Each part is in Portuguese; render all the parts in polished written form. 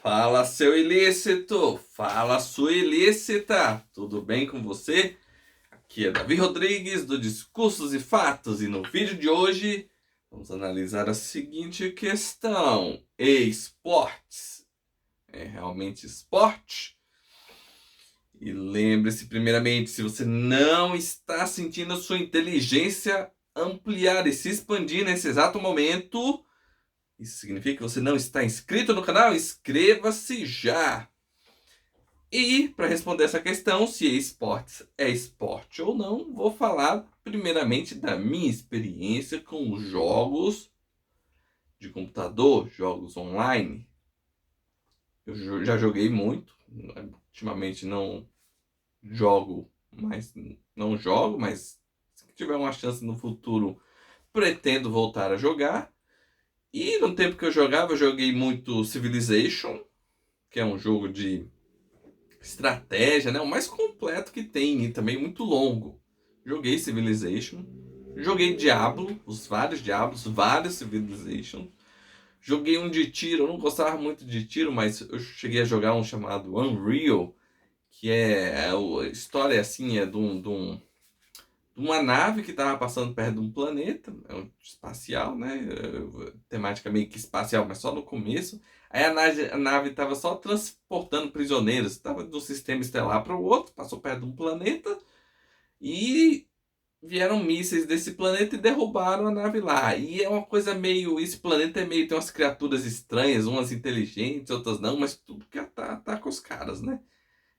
Fala, seu ilícito! Fala, sua ilícita! Tudo bem com você? Aqui é Davi Rodrigues, do Discursos e Fatos, e no vídeo de hoje vamos analisar a seguinte questão: esportes é realmente esporte? E lembre-se, primeiramente, se você não está sentindo a sua inteligência ampliar e se expandir nesse exato momento, isso significa que você não está inscrito no canal? Inscreva-se já! E para responder essa questão, se esportes é esporte ou não, vou falar primeiramente da minha experiência com jogos de computador, jogos online. Eu já joguei muito, ultimamente não jogo, mas se tiver uma chance no futuro, pretendo voltar a jogar. E no tempo que eu jogava, eu joguei muito Civilization, que é um jogo de estratégia, né? O mais completo que tem e também muito longo. Joguei Civilization, joguei Diablo, os vários Diablos, vários Civilization. Joguei um de tiro, eu não gostava muito de tiro, mas eu cheguei a jogar um chamado Unreal, que a história assim é de uma nave que estava passando perto de um planeta, é um espacial, né? Temática meio que espacial, mas só no começo. Aí a nave estava só transportando prisioneiros, estava de um sistema estelar para o outro, passou perto de um planeta e vieram mísseis desse planeta e derrubaram a nave lá. E é uma coisa meio. Esse planeta é meio. Tem umas criaturas estranhas, umas inteligentes, outras não, mas tudo que tá com os caras, né?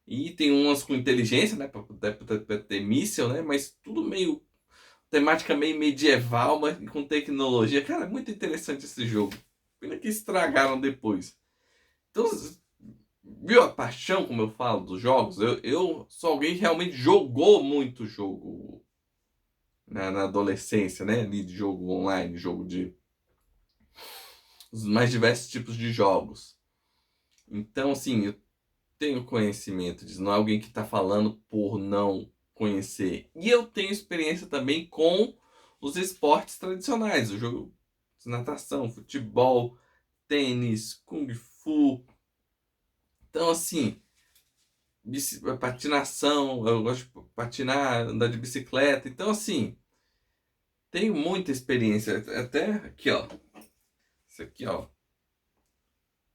E tem umas com inteligência, né? Pra ter míssil, né? Mas tudo meio temática meio medieval, mas com tecnologia. Cara, é muito interessante esse jogo. Pena que estragaram depois. Então, viu a paixão, como eu falo, dos jogos? Eu sou alguém que realmente jogou muito jogo na adolescência, né? Ali de jogo online, jogo de os mais diversos tipos de jogos. Então, assim, eu tenho conhecimento disso. Não é alguém que está falando por não conhecer. E eu tenho experiência também com os esportes tradicionais. O jogo de natação, futebol, tênis, kung fu. Então, assim, patinação, eu gosto de patinar, andar de bicicleta. Então, assim, tenho muita experiência. Até aqui, ó. Isso aqui, ó.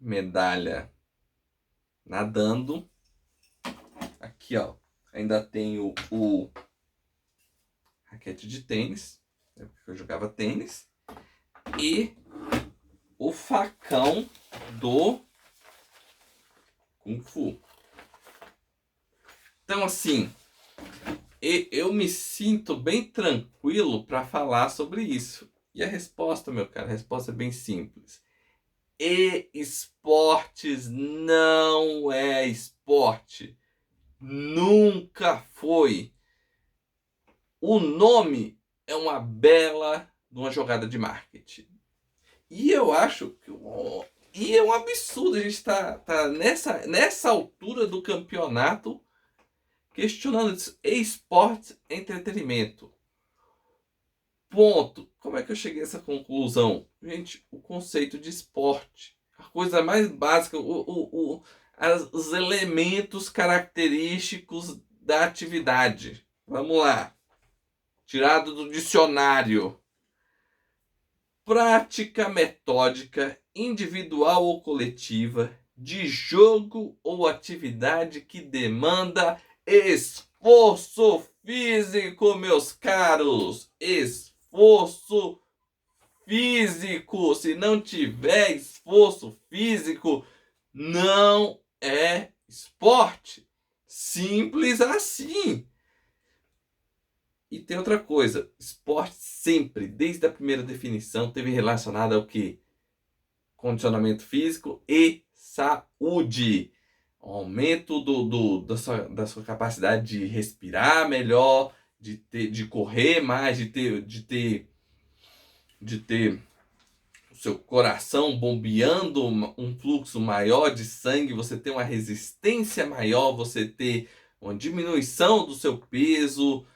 Medalha nadando. Aqui, ó. Ainda tenho o raquete de tênis. Porque eu jogava tênis. E o facão do Kung Fu. Então, assim, eu me sinto bem tranquilo para falar sobre isso. E a resposta, meu cara, a resposta é bem simples. Esportes não é esporte. Nunca foi. O nome é uma bela uma jogada de marketing. E eu acho que e é um absurdo a gente tá nessa altura do campeonato questionando isso. Esporte, entretenimento. Ponto. Como é que eu cheguei a essa conclusão? Gente, o conceito de esporte. A coisa mais básica, os elementos característicos da atividade. Vamos lá. Tirado do dicionário. Prática metódica, individual ou coletiva, de jogo ou atividade que demanda esforço físico, meus caros. Esforço físico. Se não tiver esforço físico, não é esporte. Simples assim. E tem outra coisa, esporte sempre, desde a primeira definição, teve relacionado ao que? Condicionamento físico e saúde. Aumento da sua capacidade de respirar melhor, de correr mais, de ter o seu coração bombeando um fluxo maior de sangue, você ter uma resistência maior, você ter uma diminuição do seu peso,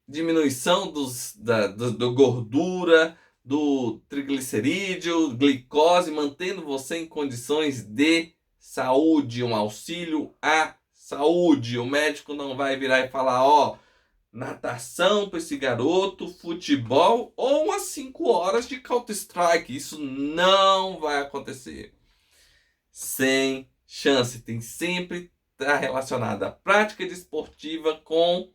diminuição da gordura, do triglicerídeo, glicose, mantendo você em condições de saúde, um auxílio à saúde. O médico não vai virar e falar, ó, natação para esse garoto, futebol ou umas 5 horas de Counter-Strike. Isso não vai acontecer. Sem chance. Tem sempre estar relacionada a prática desportiva com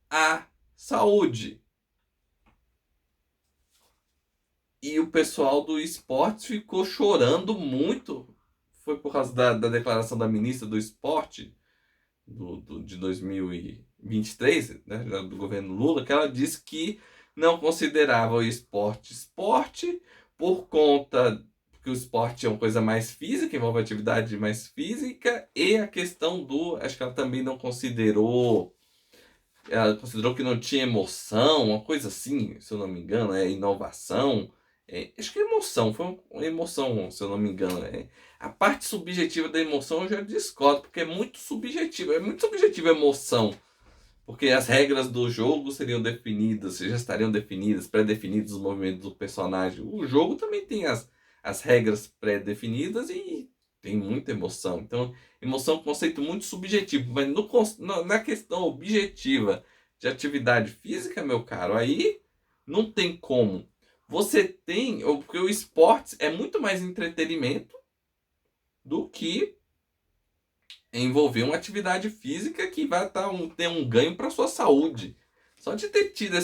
a saúde. E o pessoal do esporte ficou chorando muito. Foi por causa da declaração da ministra do esporte de 2023, né, do governo Lula, que ela disse que não considerava o esporte por conta que o esporte é uma coisa mais física, envolve atividade mais física, e a questão acho que ela também não considerou, ela considerou que não tinha emoção, uma coisa assim, se eu não me engano, inovação. Acho que emoção, foi uma emoção, se eu não me engano. A parte subjetiva da emoção eu já discordo, porque é muito subjetivo. É muito subjetiva a emoção. Porque as regras do jogo seriam definidas, já estariam definidas, pré-definidos os movimentos do personagem. O jogo também tem as regras pré-definidas e tem muita emoção. Então, emoção é um conceito muito subjetivo, mas na questão objetiva de atividade física, meu caro, aí não tem como. Você tem, porque o esporte é muito mais entretenimento do que envolver uma atividade física que vai ter um ganho para sua saúde. Só de ter tido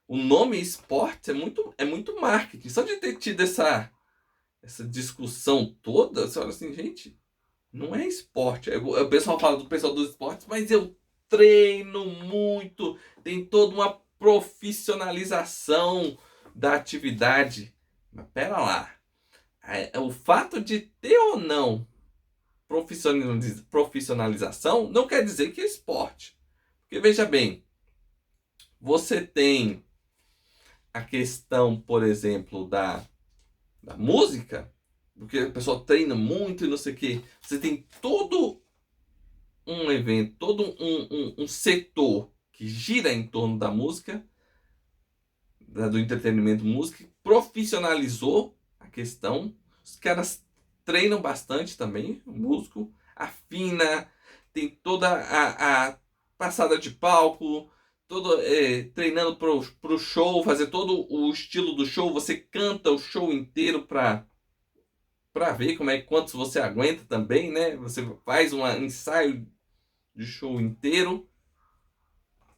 o nome esporte é muito marketing. Só de ter tido essa discussão toda, você olha assim, gente, não é esporte. O pessoal fala do pessoal dos esportes, mas eu treino muito, tem toda uma profissionalização da atividade. Mas pera lá, o fato de ter ou não profissionalização não quer dizer que é esporte. Porque veja bem, você tem a questão, por exemplo, da música, porque a pessoa treina muito e não sei o que. Você tem todo um evento, todo um setor que gira em torno da música, do entretenimento música, profissionalizou a questão. Os caras treinam bastante também, o músico afina, tem toda a passada de palco, todo treinando pro show, fazer todo o estilo do show. Você canta o show inteiro para ver quantos você aguenta também, né? Você faz um ensaio de show inteiro.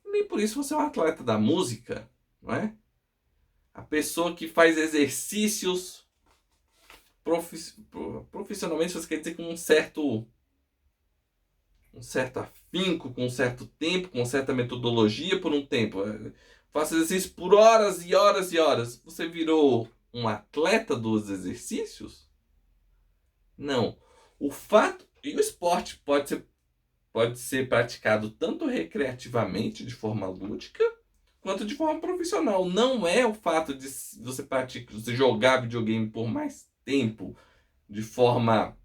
Nem por isso você é um atleta da música, não é? A pessoa que faz exercícios profissionalmente, você quer dizer com um certo afinco, com um certo tempo, com certa metodologia por um tempo. Faça exercício por horas e horas e horas. Você virou um atleta dos exercícios? Não. O fato. E o esporte pode ser praticado tanto recreativamente, de forma lúdica, quanto de forma profissional. Não é o fato de você jogar videogame por mais tempo, de forma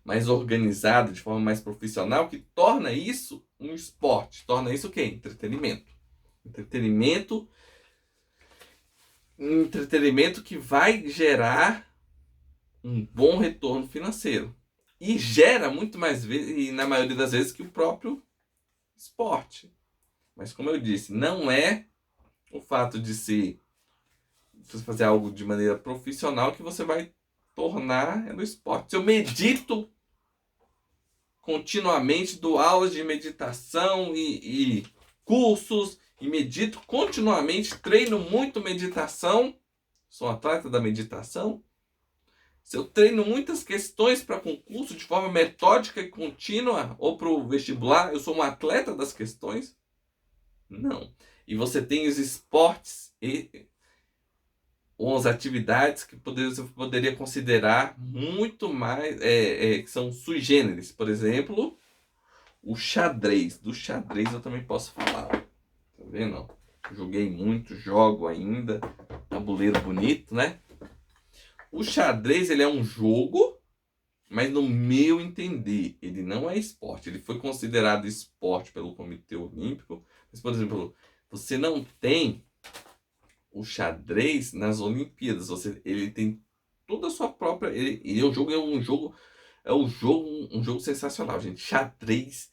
mais organizada, de forma mais profissional, que torna isso um esporte. Torna isso o quê? Entretenimento. Entretenimento, entretenimento que vai gerar um bom retorno financeiro. E gera muito mais vezes, e na maioria das vezes, que o próprio esporte. Mas como eu disse, não é o fato de você fazer algo de maneira profissional que você vai tornar no esporte. Se eu medito continuamente, dou aulas de meditação e cursos, e medito continuamente, treino muito meditação, sou atleta da meditação. Se eu treino muitas questões para concurso de forma metódica e contínua, ou para o vestibular, eu sou um atleta das questões? Não. E você tem os esportes ou as atividades que você poderia considerar muito mais, que são sui generis. Por exemplo, o xadrez. Do xadrez eu também posso falar. Tá vendo? Joguei muito, jogo ainda. Tabuleiro bonito, né? O xadrez, ele é um jogo, mas no meu entender, ele não é esporte. Ele foi considerado esporte pelo Comitê Olímpico. Mas, por exemplo, você não tem o xadrez nas Olimpíadas. Ele tem toda a sua própria. Um jogo sensacional, gente. Xadrez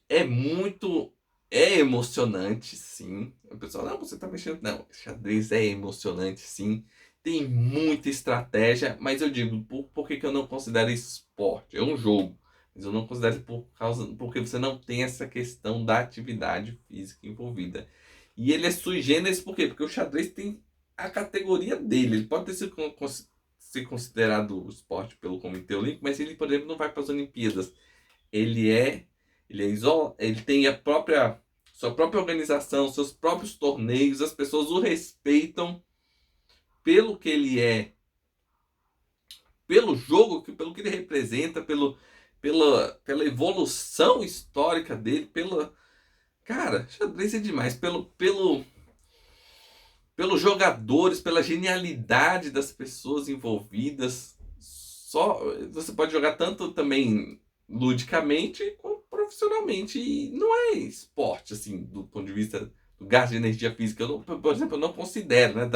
é muito. É emocionante, sim. O pessoal, não, você tá mexendo. Não, xadrez é emocionante, sim. Tem muita estratégia, mas eu digo, por que eu não considero esporte? É um jogo. Mas eu não considero porque você não tem essa questão da atividade física envolvida. E ele é sui generis por quê? Porque o xadrez tem a categoria dele. Ele pode ter sido ser considerado esporte pelo Comitê Olímpico, mas ele, por exemplo, não vai para as Olimpíadas. Ele é, ele tem sua própria organização, seus próprios torneios, as pessoas o respeitam pelo que ele é, pelo jogo, pelo que ele representa, pela evolução histórica dele, cara, xadrez é demais, pelos jogadores, pela genialidade das pessoas envolvidas. Só você pode jogar tanto também ludicamente como profissionalmente, e não é esporte assim do ponto de vista do gasto de energia física. Por exemplo, eu não considero, né,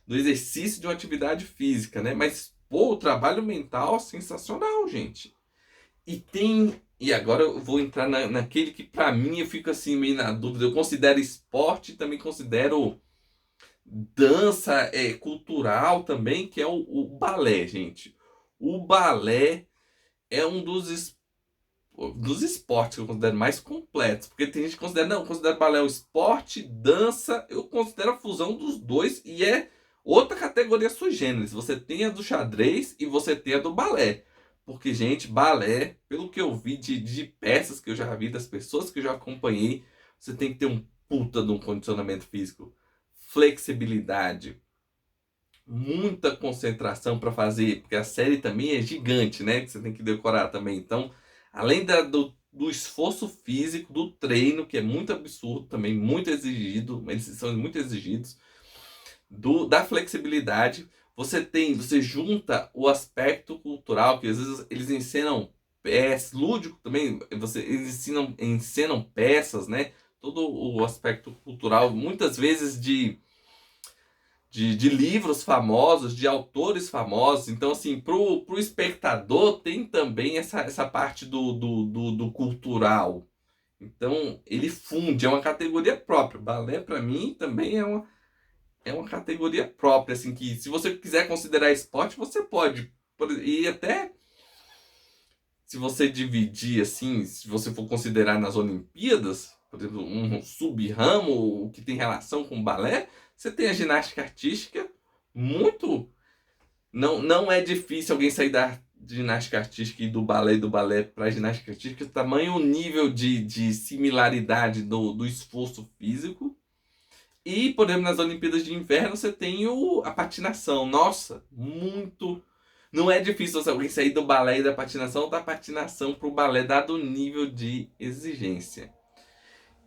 do exercício de uma atividade física, né? Mas pô, o trabalho mental sensacional, gente. E agora eu vou entrar naquele que para mim eu fico assim meio na dúvida. Eu considero esporte e também considero dança cultural também, que é o balé, gente. O balé é um dos esportes que eu considero mais completos, porque tem gente que considera, não, eu considero balé um esporte, dança, eu considero a fusão dos dois e é outra categoria sui generis. Você tem a do xadrez e você tem a do balé. Porque, gente, balé, pelo que eu vi de peças que eu já vi, das pessoas que eu já acompanhei, você tem que ter um puta de um condicionamento físico, flexibilidade, muita concentração para fazer, porque a série também é gigante, né? Que você tem que decorar também. Então, além do esforço físico, do treino, que é muito absurdo também, muito exigido, eles são muito exigidos, da flexibilidade, você junta o aspecto cultural, que às vezes eles ensinam peças, lúdico também, eles ensinam peças, né? Todo o aspecto cultural, muitas vezes de livros famosos, de autores famosos. Então, assim, pro espectador tem também essa parte do cultural. Então, ele funde, é uma categoria própria. Balé, para mim, também é uma categoria própria, assim, que se você quiser considerar esporte, você pode. E até se você dividir, assim, se você for considerar nas Olimpíadas, por exemplo, um sub-ramo que tem relação com balé, você tem a ginástica artística, muito. Não é difícil alguém sair da ginástica artística e do balé para a ginástica artística, tamanho nível de similaridade do esforço físico. E, por exemplo, nas Olimpíadas de Inverno você tem a patinação. Nossa, muito. Não é difícil alguém sair do balé e da patinação para o balé, dado o nível de exigência.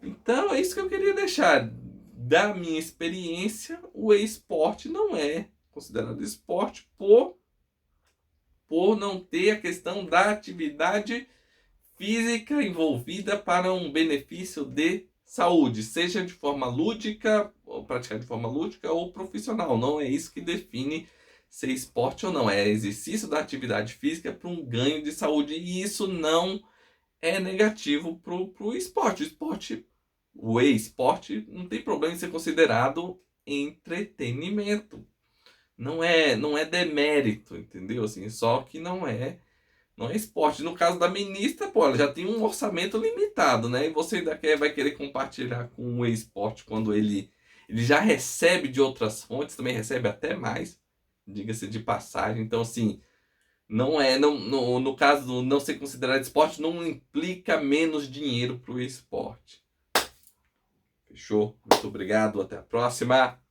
Então, é isso que eu queria deixar. Da minha experiência, o esporte não é considerado esporte por não ter a questão da atividade física envolvida para um benefício de saúde, seja de forma lúdica, ou praticar de forma lúdica ou profissional. Não é isso que define ser esporte ou não. É exercício da atividade física para um ganho de saúde. E isso não é negativo para o esporte. O esporte não tem problema em ser considerado entretenimento. Não é demérito, entendeu? Assim, só que não é esporte. No caso da ministra, pô, ela já tem um orçamento limitado, né? E você ainda vai querer compartilhar com o esporte quando ele já recebe de outras fontes, também recebe até mais, diga-se de passagem. Então, assim, no caso do não ser considerado esporte, não implica menos dinheiro para o esporte. Fechou? Muito obrigado, até a próxima.